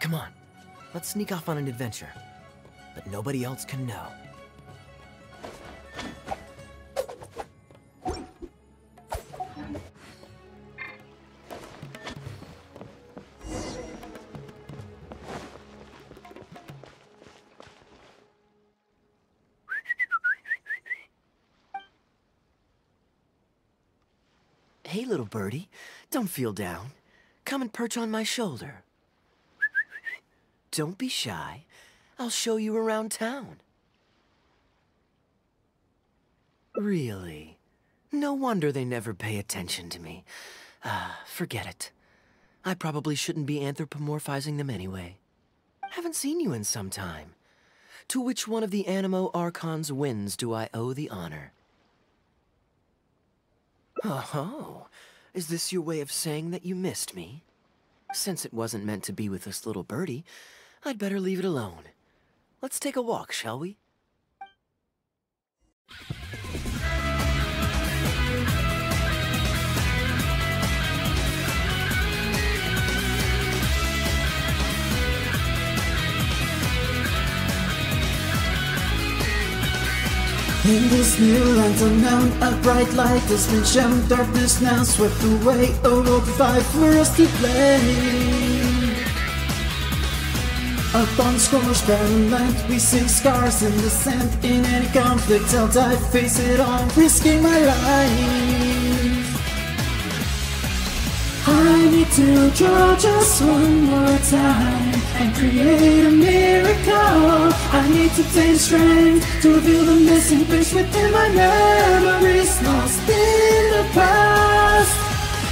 Come on, let's sneak off on an adventure. But nobody else can know. Hey, little birdie, don't feel down. Come and perch on my shoulder. Don't be shy. I'll show you around town. Really? No wonder they never pay attention to me. Forget it. I probably shouldn't be anthropomorphizing them anyway. Haven't seen you in some time. To which one of the Animo Archon's winds do I owe the honor? Oh, is this your way of saying that you missed me? Since it wasn't meant to be with this little birdie, I'd better leave it alone. Let's take a walk, shall we? In this new land unknown, a bright light has been shown. Darkness now swept away, a world divide for us to play. Upon scorched barren land, we see scars in the sand. In any conflict, I'll dive, face it on, risking my life. I need to draw just one more time and create a miracle. I need to take strength to reveal the missing piece within my memories lost in the past.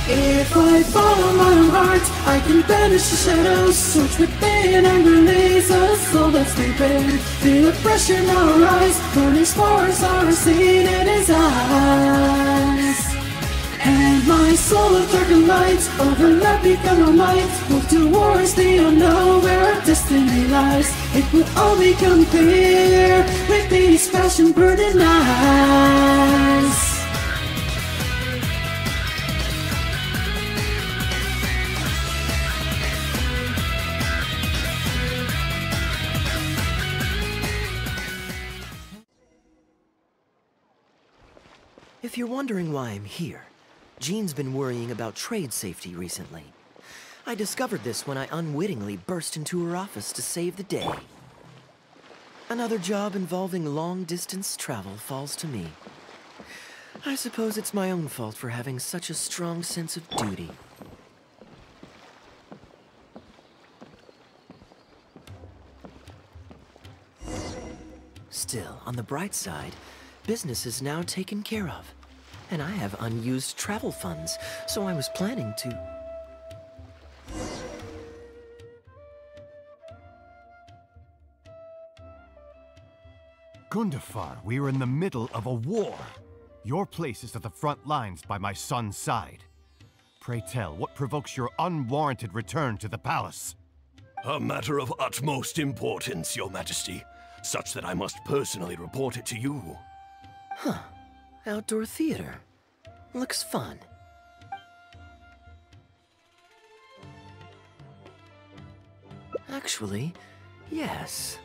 If I follow my own heart, I can banish the shadows, search within and release a soul that's prepared. Feel the pressure now rise, burning spores are seen in his eyes. And my soul of darkened lights overlap, become a light. Move towards the unknown where our destiny lies. It will all become clear with these passion burning eyes. If you're wondering why I'm here, Jean's been worrying about trade safety recently. I discovered this when I unwittingly burst into her office to save the day. Another job involving long-distance travel falls to me. I suppose it's my own fault for having such a strong sense of duty. Still, on the bright side, business is now taken care of. And I have unused travel funds, so I was planning to... Gundafar, we are in the middle of a war. Your place is at the front lines by my son's side. Pray tell, what provokes your unwarranted return to the palace? A matter of utmost importance, Your Majesty, such that I must personally report it to you. Huh. Outdoor theater. Looks fun. Actually, yes.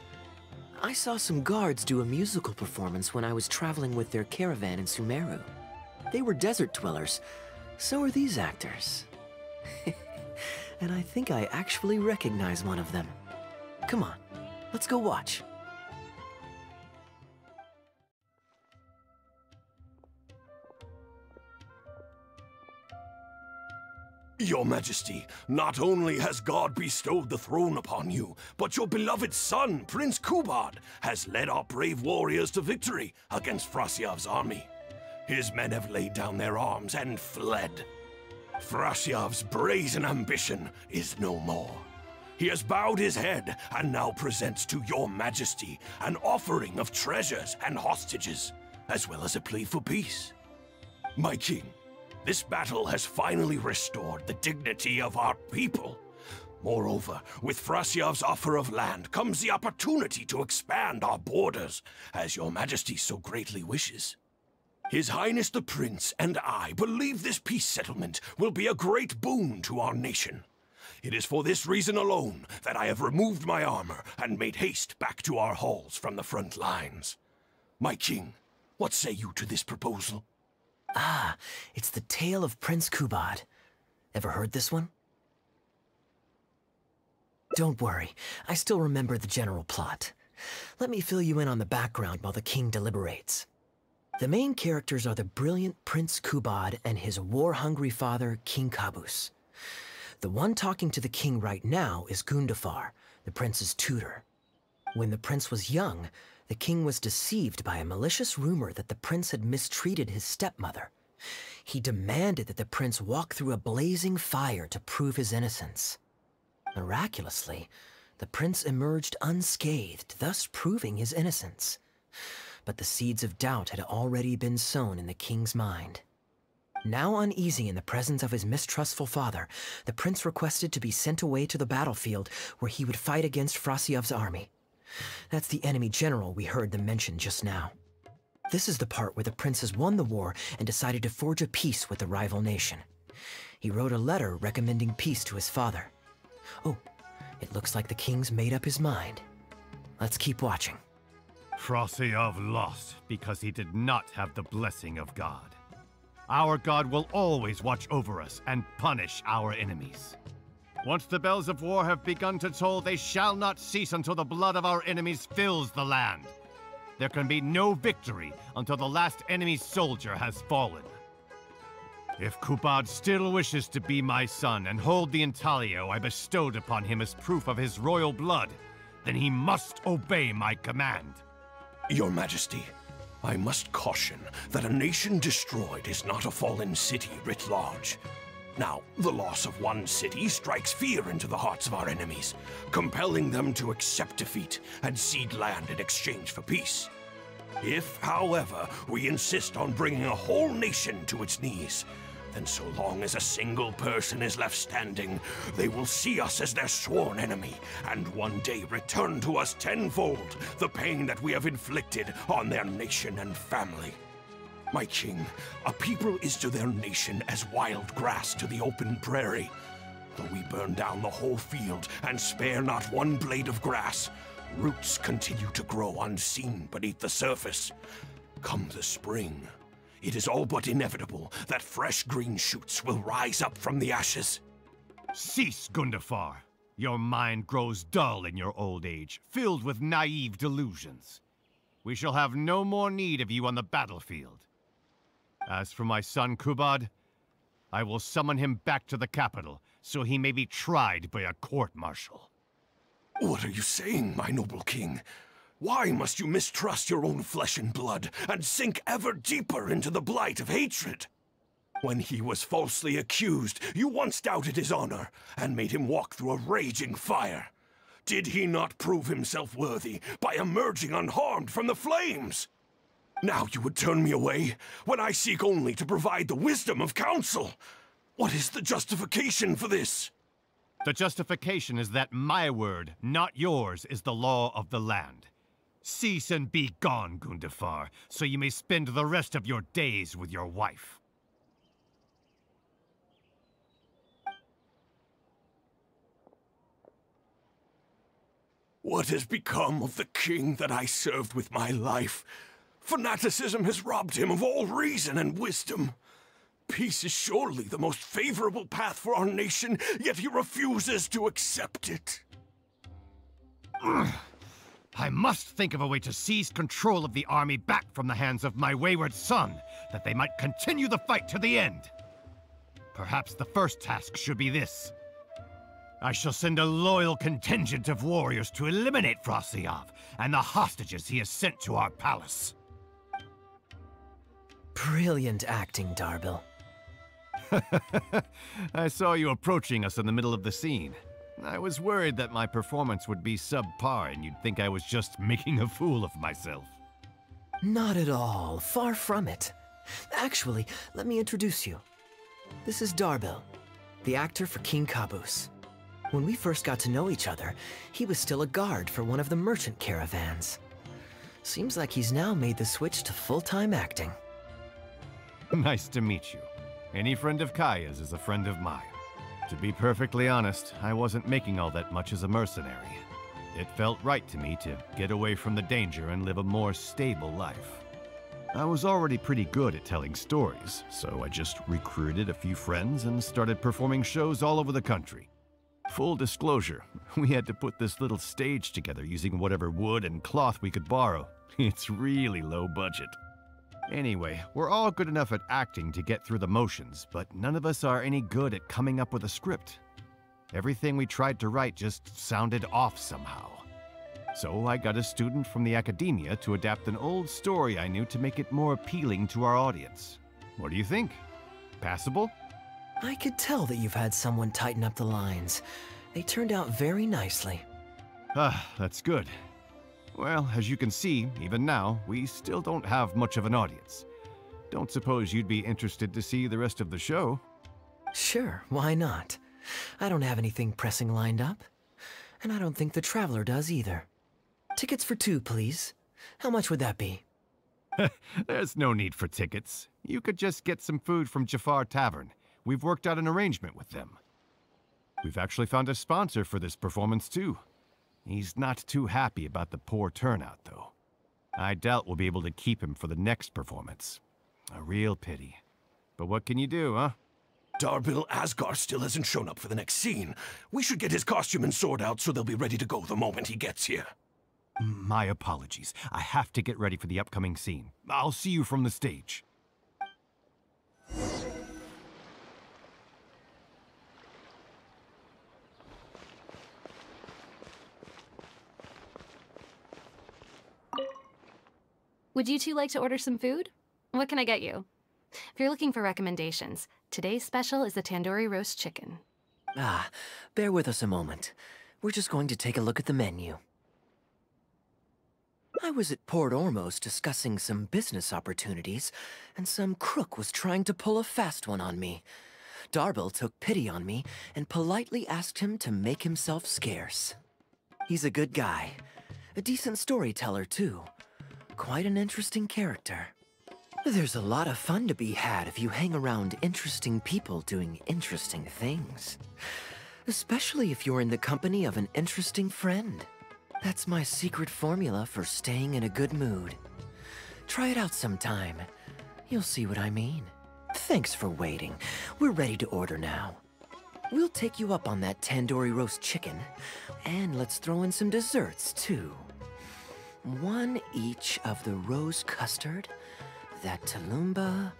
I saw some guards do a musical performance when I was traveling with their caravan in Sumeru. They were desert dwellers. So are these actors. And I think I actually recognize one of them. Come on, let's go watch. Your Majesty, not only has God bestowed the throne upon you, but your beloved son, Prince Qubad, has led our brave warriors to victory against Frasyav's army. His men have laid down their arms and fled. Frasyav's brazen ambition is no more. He has bowed his head and now presents to your Majesty an offering of treasures and hostages, as well as a plea for peace. My king, this battle has finally restored the dignity of our people. Moreover, with Frasyav's offer of land comes the opportunity to expand our borders, as your Majesty so greatly wishes. His Highness the Prince and I believe this peace settlement will be a great boon to our nation. It is for this reason alone that I have removed my armor and made haste back to our halls from the front lines. My king, what say you to this proposal? Ah, it's the tale of Prince Qubad. Ever heard this one? Don't worry, I still remember the general plot. Let me fill you in on the background while the king deliberates. The main characters are the brilliant Prince Qubad and his war-hungry father, King Qaboos. The one talking to the king right now is Gundafar, the prince's tutor. When the prince was young, the king was deceived by a malicious rumor that the prince had mistreated his stepmother. He demanded that the prince walk through a blazing fire to prove his innocence. Miraculously, the prince emerged unscathed, thus proving his innocence. But the seeds of doubt had already been sown in the king's mind. Now uneasy in the presence of his mistrustful father, the prince requested to be sent away to the battlefield where he would fight against Frasiev's army. That's the enemy general we heard them mention just now. This is the part where the prince has won the war and decided to forge a peace with the rival nation. He wrote a letter recommending peace to his father. Oh, it looks like the king's made up his mind. Let's keep watching. Frasiev lost because he did not have the blessing of God. Our God will always watch over us and punish our enemies. Once the bells of war have begun to toll, they shall not cease until the blood of our enemies fills the land. There can be no victory until the last enemy soldier has fallen. If Qubad still wishes to be my son and hold the intaglio I bestowed upon him as proof of his royal blood, then he must obey my command. Your Majesty, I must caution that a nation destroyed is not a fallen city writ large. Now, the loss of one city strikes fear into the hearts of our enemies, compelling them to accept defeat and cede land in exchange for peace. If, however, we insist on bringing a whole nation to its knees, then so long as a single person is left standing, they will see us as their sworn enemy, and one day return to us tenfold the pain that we have inflicted on their nation and family. My king, a people is to their nation as wild grass to the open prairie. Though we burn down the whole field and spare not one blade of grass, roots continue to grow unseen beneath the surface. Come the spring, it is all but inevitable that fresh green shoots will rise up from the ashes. Cease, Gundafar. Your mind grows dull in your old age, filled with naive delusions. We shall have no more need of you on the battlefield. As for my son Qubad, I will summon him back to the capital, so he may be tried by a court-martial. What are you saying, my noble king? Why must you mistrust your own flesh and blood, and sink ever deeper into the blight of hatred? When he was falsely accused, you once doubted his honor, and made him walk through a raging fire. Did he not prove himself worthy by emerging unharmed from the flames? Now you would turn me away, when I seek only to provide the wisdom of counsel. What is the justification for this? The justification is that my word, not yours, is the law of the land. Cease and be gone, Gundafar, so you may spend the rest of your days with your wife. What has become of the king that I served with my life? Fanaticism has robbed him of all reason and wisdom. Peace is surely the most favorable path for our nation, yet he refuses to accept it. I must think of a way to seize control of the army back from the hands of my wayward son, that they might continue the fight to the end. Perhaps the first task should be this. I shall send a loyal contingent of warriors to eliminate Frasiev and the hostages he has sent to our palace. Brilliant acting, Darbil. I saw you approaching us in the middle of the scene. I was worried that my performance would be subpar and you'd think I was just making a fool of myself. Not at all. Far from it. Actually, let me introduce you. This is Darbil, the actor for King Qaboos. When we first got to know each other, he was still a guard for one of the merchant caravans. Seems like he's now made the switch to full-time acting. Nice to meet you. Any friend of Kaeya's is a friend of mine. To be perfectly honest, I wasn't making all that much as a mercenary. It felt right to me to get away from the danger and live a more stable life. I was already pretty good at telling stories, so I just recruited a few friends and started performing shows all over the country. Full disclosure, we had to put this little stage together using whatever wood and cloth we could borrow. It's really low budget. Anyway, we're all good enough at acting to get through the motions, but none of us are any good at coming up with a script. Everything we tried to write just sounded off somehow. So I got a student from the academia to adapt an old story I knew to make it more appealing to our audience. What do you think? Passable? I could tell that you've had someone tighten up the lines. They turned out very nicely. Ah, that's good. Well, as you can see, even now, we still don't have much of an audience. Don't suppose you'd be interested to see the rest of the show? Sure, why not? I don't have anything pressing lined up. And I don't think the Traveler does either. Tickets for 2, please. How much would that be? There's no need for tickets. You could just get some food from Jafar Tavern. We've worked out an arrangement with them. We've actually found a sponsor for this performance, too. He's not too happy about the poor turnout, though. I doubt we'll be able to keep him for the next performance. A real pity. But what can you do, huh? Darbil Asgar still hasn't shown up for the next scene. We should get his costume and sword out so they'll be ready to go the moment he gets here. My apologies. I have to get ready for the upcoming scene. I'll see you from the stage. Would you two like to order some food? What can I get you? If you're looking for recommendations, today's special is the tandoori roast chicken. Ah, bear with us a moment. We're just going to take a look at the menu. I was at Port Ormos discussing some business opportunities, and some crook was trying to pull a fast one on me. Darbil took pity on me and politely asked him to make himself scarce. He's a good guy. A decent storyteller, too. Quite an interesting character. There's a lot of fun to be had if you hang around interesting people doing interesting things. Especially if you're in the company of an interesting friend. That's my secret formula for staying in a good mood. Try it out sometime. You'll see what I mean. Thanks for waiting. We're ready to order now. We'll take you up on that tandoori roast chicken. And let's throw in some desserts, too. 1 each of the rose custard, that talumba,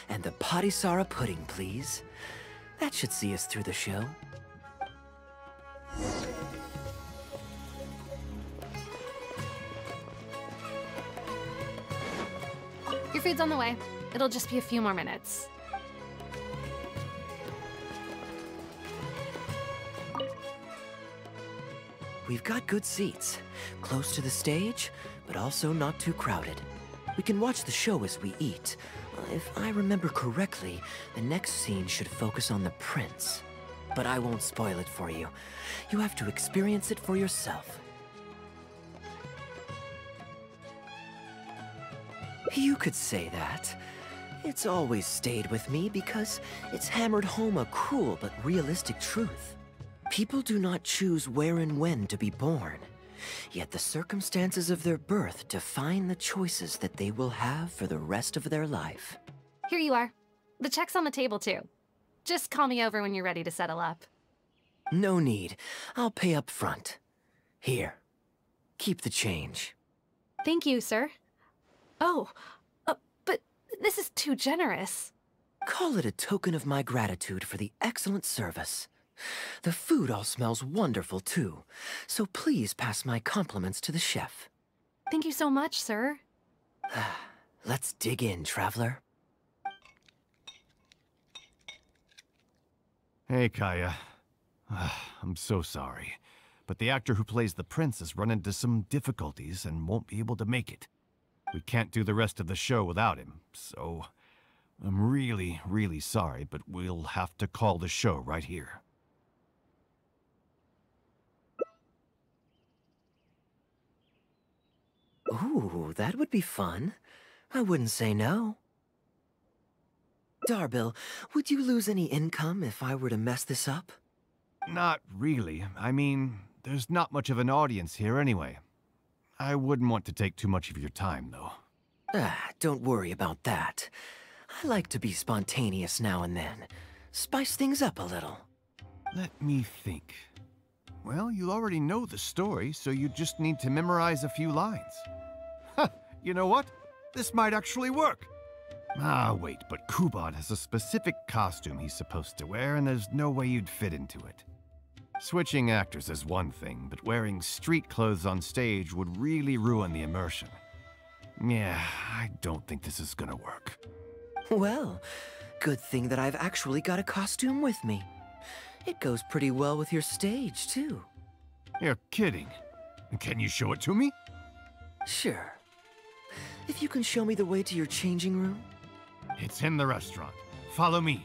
and the patisara pudding, please. That should see us through the show. Your food's on the way. It'll just be a few more minutes. We've got good seats, close to the stage, but also not too crowded. We can watch the show as we eat. If I remember correctly, the next scene should focus on the prince. But I won't spoil it for you. You have to experience it for yourself. You could say that. It's always stayed with me because it's hammered home a cruel but realistic truth. People do not choose where and when to be born, yet the circumstances of their birth define the choices that they will have for the rest of their life. Here you are. The check's on the table, too. Just call me over when you're ready to settle up. No need. I'll pay up front. Here. Keep the change. Thank you, sir. Oh, but this is too generous. Call it a token of my gratitude for the excellent service. The food all smells wonderful, too, so please pass my compliments to the chef. Thank you so much, sir. Let's dig in, traveler. Hey, Kaeya. I'm so sorry, but the actor who plays the prince has run into some difficulties and won't be able to make it. We can't do the rest of the show without him, so I'm really, really sorry, but we'll have to call the show right here. Ooh, that would be fun. I wouldn't say no. Darbil, would you lose any income if I were to mess this up? Not really. I mean, there's not much of an audience here anyway. I wouldn't want to take too much of your time, though. Don't worry about that. I like to be spontaneous now and then. Spice things up a little. Let me think. Well, you already know the story, so you just need to memorize a few lines. Ha! You know what? This might actually work. Ah, wait, but Qubad has a specific costume he's supposed to wear, and there's no way you'd fit into it. Switching actors is one thing, but wearing street clothes on stage would really ruin the immersion. Yeah, I don't think this is gonna work. Well, good thing that I've actually got a costume with me. It goes pretty well with your stage, too. You're kidding. Can you show it to me? Sure. If you can show me the way to your changing room. It's in the restaurant. Follow me.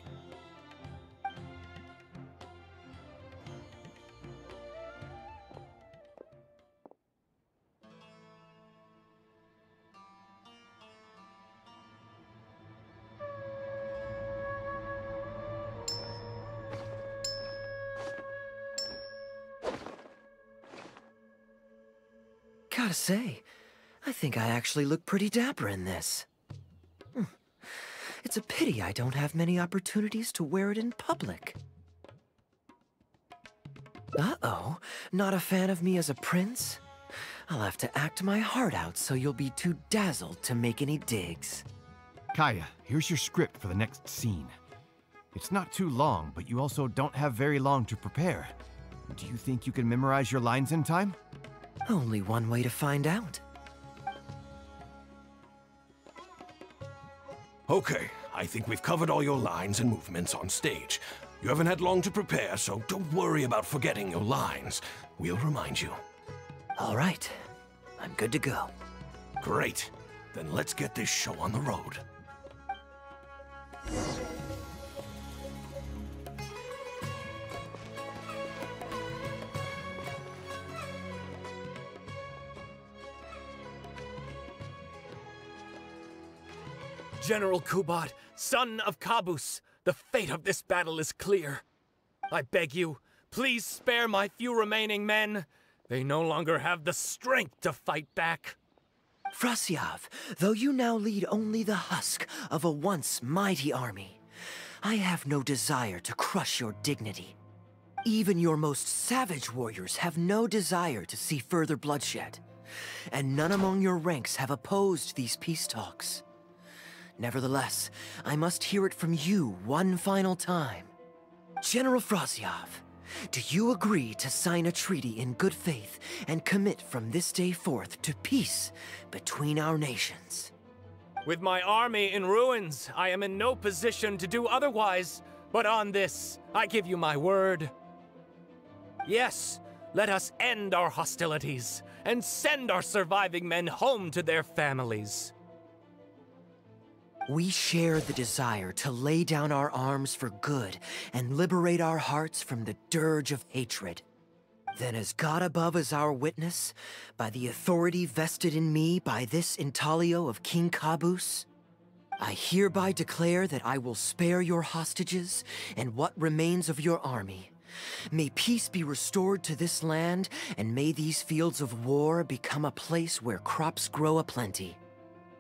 Gotta say, I think I actually look pretty dapper in this. It's a pity I don't have many opportunities to wear it in public. Uh-oh, not a fan of me as a prince? I'll have to act my heart out so you'll be too dazzled to make any digs. Kaeya, here's your script for the next scene. It's not too long, but you also don't have very long to prepare. Do you think you can memorize your lines in time? Only one way to find out. Okay, I think we've covered all your lines and movements on stage. You haven't had long to prepare, so don't worry about forgetting your lines. We'll remind you. All right, I'm good to go. Great. Then let's get this show on the road. General Qubad, son of Kabus, the fate of this battle is clear. I beg you, please spare my few remaining men. They no longer have the strength to fight back. Frasyav, though you now lead only the husk of a once mighty army, I have no desire to crush your dignity. Even your most savage warriors have no desire to see further bloodshed, and none among your ranks have opposed these peace talks. Nevertheless, I must hear it from you one final time. General Frasyav, do you agree to sign a treaty in good faith and commit from this day forth to peace between our nations? With my army in ruins, I am in no position to do otherwise, but on this, I give you my word. Yes, let us end our hostilities and send our surviving men home to their families. We share the desire to lay down our arms for good and liberate our hearts from the dirge of hatred. Then as God above is our witness, by the authority vested in me by this intaglio of King Kabus, I hereby declare that I will spare your hostages and what remains of your army. May peace be restored to this land, and may these fields of war become a place where crops grow aplenty.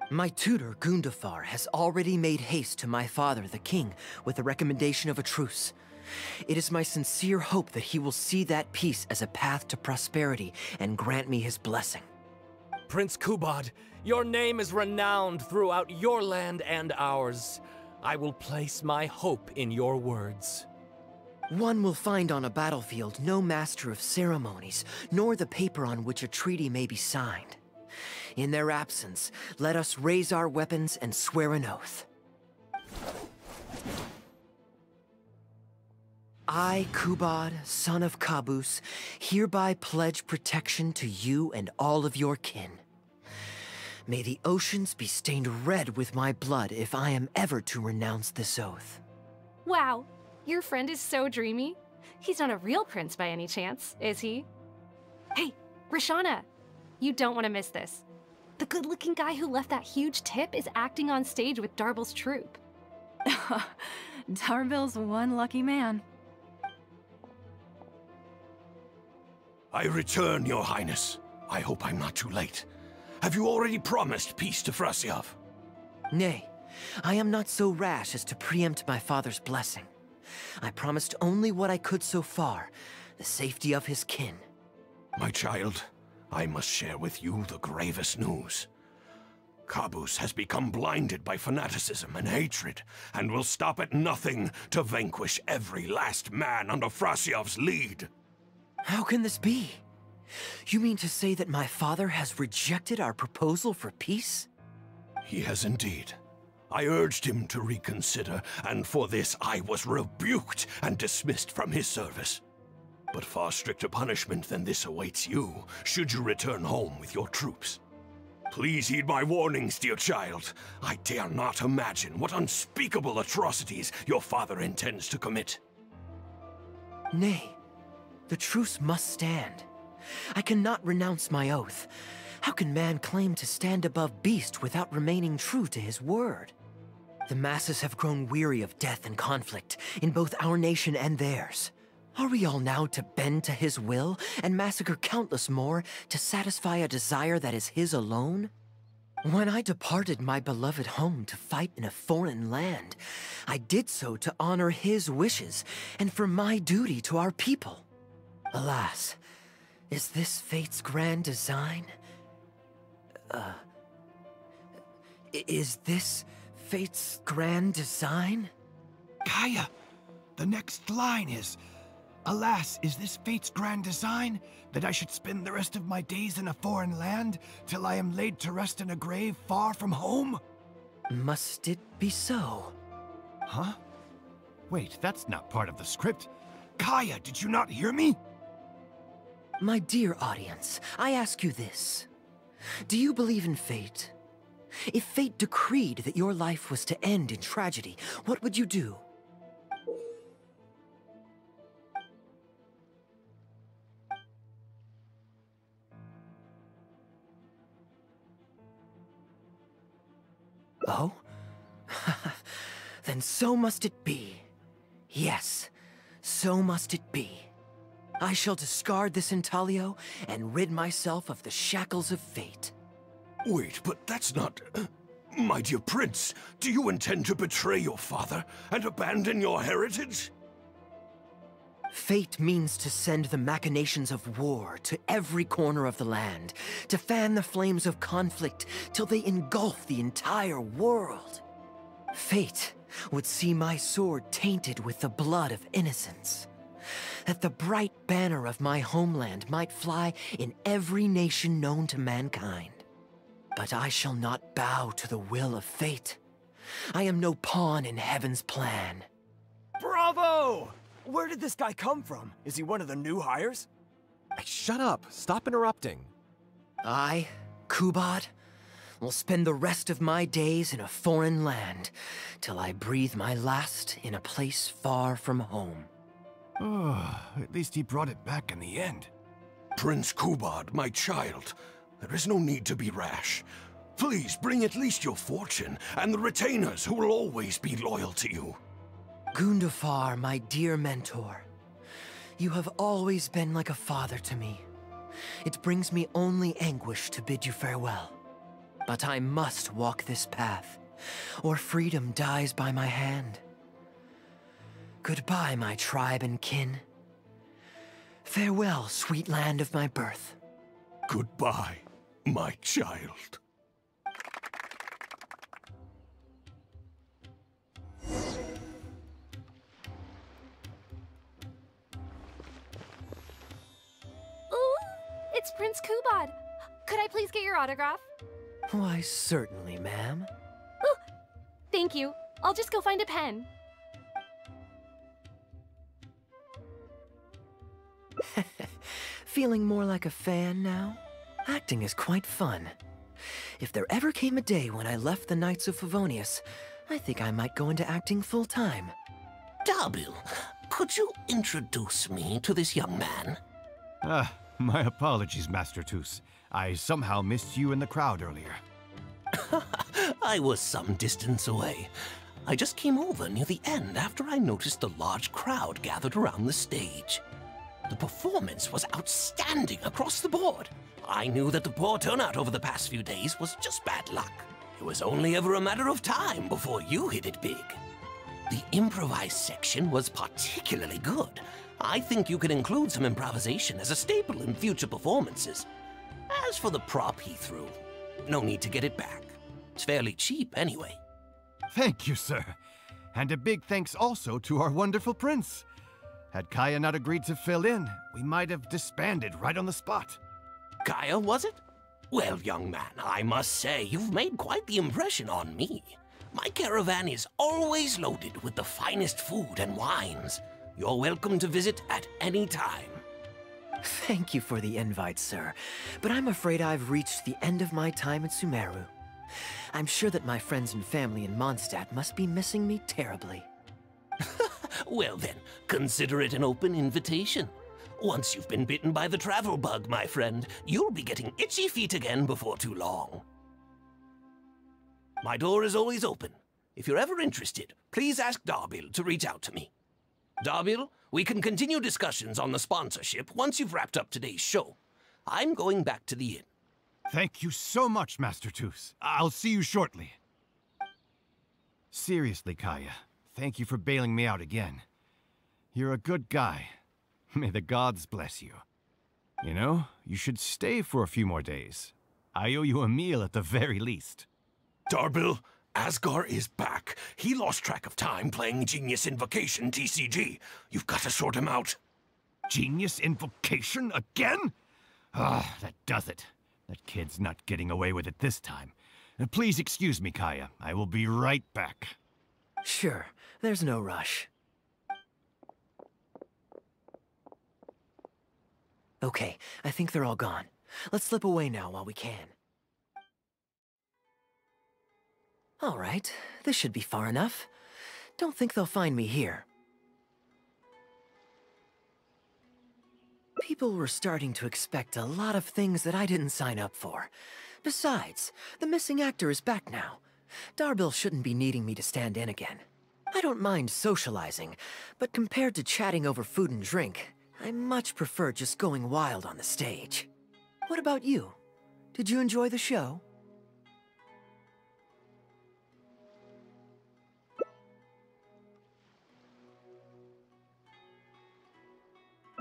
My tutor, Gundafar, has already made haste to my father, the king, with the recommendation of a truce. It is my sincere hope that he will see that peace as a path to prosperity and grant me his blessing. Prince Qubad, your name is renowned throughout your land and ours. I will place my hope in your words. One will find on a battlefield no master of ceremonies, nor the paper on which a treaty may be signed. In their absence, let us raise our weapons and swear an oath. I, Qubad, son of Kabus, hereby pledge protection to you and all of your kin. May the oceans be stained red with my blood if I am ever to renounce this oath. Wow, your friend is so dreamy. He's not a real prince by any chance, is he? Hey, Rishana, you don't want to miss this. The good-looking guy who left that huge tip is acting on stage with Darbel's troupe. Darbel's one lucky man. I return, Your Highness. I hope I'm not too late. Have you already promised peace to Frasiav? Nay, I am not so rash as to preempt my father's blessing. I promised only what I could so far, the safety of his kin. My child, I must share with you the gravest news. Caboose has become blinded by fanaticism and hatred, and will stop at nothing to vanquish every last man under Frasiav's lead. How can this be? You mean to say that my father has rejected our proposal for peace? He has indeed. I urged him to reconsider, and for this I was rebuked and dismissed from his service. But far stricter punishment than this awaits you, should you return home with your troops. Please heed my warnings, dear child. I dare not imagine what unspeakable atrocities your father intends to commit. Nay, the truce must stand. I cannot renounce my oath. How can man claim to stand above beast without remaining true to his word? The masses have grown weary of death and conflict in both our nation and theirs. Are we all now to bend to his will and massacre countless more to satisfy a desire that is his alone? When I departed my beloved home to fight in a foreign land, I did so to honor his wishes and for my duty to our people. Alas, is this fate's grand design? Is this fate's grand design? Kaeya, the next line is, "Alas, is this fate's grand design, that I should spend the rest of my days in a foreign land, till I am laid to rest in a grave far from home?" Must it be so? Huh? Wait, that's not part of the script. Kaeya, did you not hear me? My dear audience, I ask you this. Do you believe in fate? If fate decreed that your life was to end in tragedy, what would you do? Oh? Then so must it be. Yes, so must it be. I shall discard this intaglio and rid myself of the shackles of fate. Wait, but that's not... My dear prince, do you intend to betray your father and abandon your heritage? Fate means to send the machinations of war to every corner of the land, to fan the flames of conflict till they engulf the entire world. Fate would see my sword tainted with the blood of innocence, that the bright banner of my homeland might fly in every nation known to mankind. But I shall not bow to the will of fate. I am no pawn in heaven's plan. Bravo! Where did this guy come from? Is he one of the new hires? Hey, shut up! Stop interrupting. I, Qubad, will spend the rest of my days in a foreign land, till I breathe my last in a place far from home. Oh, at least he brought it back in the end. Prince Qubad, my child, there is no need to be rash. Please bring at least your fortune and the retainers who will always be loyal to you. Gundafar, my dear mentor, you have always been like a father to me. It brings me only anguish to bid you farewell. But I must walk this path, or freedom dies by my hand. Goodbye, my tribe and kin. Farewell, sweet land of my birth. Goodbye, my child. Ooh, it's Prince Qubad. Could I please get your autograph? Why, certainly, ma'am. Ooh, thank you. I'll just go find a pen. Feeling more like a fan now? Acting is quite fun. If there ever came a day when I left the Knights of Favonius, I think I might go into acting full-time. Dabu, could you introduce me to this young man? My apologies, Master Toos. I somehow missed you in the crowd earlier. I was some distance away. I just came over near the end after I noticed the large crowd gathered around the stage. The performance was outstanding across the board. I knew that the poor turnout over the past few days was just bad luck. It was only ever a matter of time before you hit it big. The improvised section was particularly good. I think you could include some improvisation as a staple in future performances. As for the prop he threw, no need to get it back. It's fairly cheap anyway. Thank you, sir. And a big thanks also to our wonderful prince. Had Kaeya not agreed to fill in, we might have disbanded right on the spot. Kaeya, was it? Well, young man, I must say you've made quite the impression on me. My caravan is always loaded with the finest food and wines. You're welcome to visit at any time. Thank you for the invite, sir, but I'm afraid I've reached the end of my time at Sumeru. I'm sure that my friends and family in Mondstadt must be missing me terribly. Well then, consider it an open invitation. Once you've been bitten by the travel bug, my friend, you'll be getting itchy feet again before too long. My door is always open. If you're ever interested, please ask Darbil to reach out to me. Darbil, we can continue discussions on the sponsorship once you've wrapped up today's show. I'm going back to the inn. Thank you so much, Master Toos. I'll see you shortly. Seriously, Kaeya, thank you for bailing me out again. You're a good guy. May the gods bless you. You know, you should stay for a few more days. I owe you a meal at the very least. Darbil, Asgar is back. He lost track of time playing Genius Invocation TCG. You've got to sort him out. Genius Invocation again? Ah, that does it. That kid's not getting away with it this time. Please excuse me, Kaeya. I will be right back. Sure, there's no rush. Okay, I think they're all gone. Let's slip away now while we can. All right, this should be far enough. Don't think they'll find me here. People were starting to expect a lot of things that I didn't sign up for. Besides, the missing actor is back now. Darbil shouldn't be needing me to stand in again. I don't mind socializing, but compared to chatting over food and drink, I much prefer just going wild on the stage. What about you? Did you enjoy the show?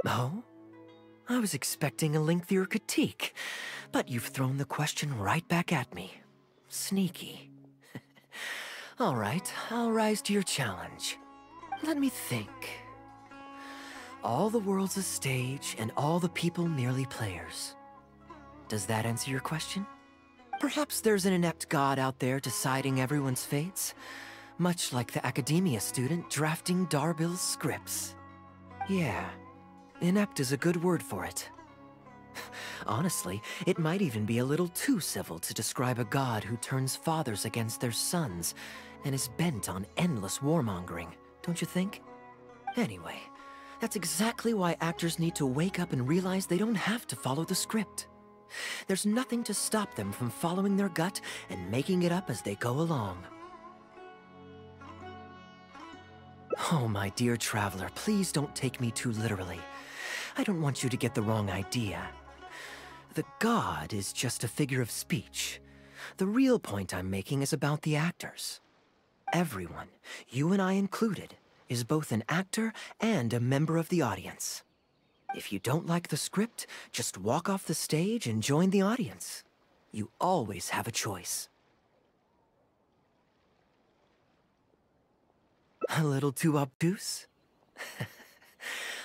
Oh? I was expecting a lengthier critique, but you've thrown the question right back at me. Sneaky. All right, I'll rise to your challenge. Let me think. All the world's a stage, and all the people merely players. Does that answer your question? Perhaps there's an inept god out there deciding everyone's fates, much like the academia student drafting Darbil's scripts. Yeah. Inept is a good word for it. Honestly, it might even be a little too civil to describe a god who turns fathers against their sons and is bent on endless warmongering, don't you think? Anyway, that's exactly why actors need to wake up and realize they don't have to follow the script. There's nothing to stop them from following their gut and making it up as they go along. Oh, my dear traveler, please don't take me too literally. I don't want you to get the wrong idea. The god is just a figure of speech. The real point I'm making is about the actors. Everyone, you and I included, is both an actor and a member of the audience. If you don't like the script, just walk off the stage and join the audience. You always have a choice. A little too obtuse?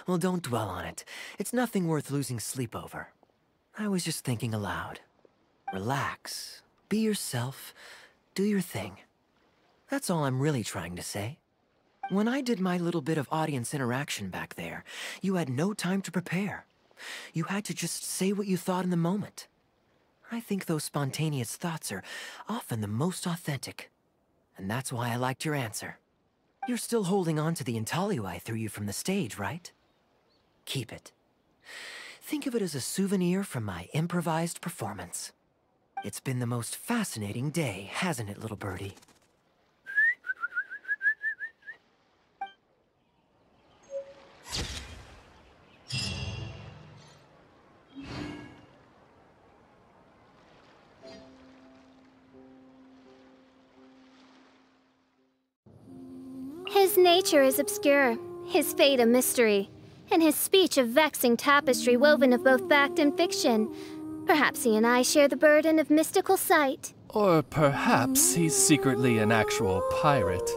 Well, don't dwell on it. It's nothing worth losing sleep over. I was just thinking aloud. Relax. Be yourself. Do your thing. That's all I'm really trying to say. When I did my little bit of audience interaction back there, you had no time to prepare. You had to just say what you thought in the moment. I think those spontaneous thoughts are often the most authentic. And that's why I liked your answer. You're still holding on to the intaglio I threw you from the stage, right? Keep it. Think of it as a souvenir from my improvised performance. It's been the most fascinating day, hasn't it, little birdie? His nature is obscure, his fate a mystery, and his speech a vexing tapestry woven of both fact and fiction. Perhaps he and I share the burden of mystical sight. Or perhaps he's secretly an actual pirate.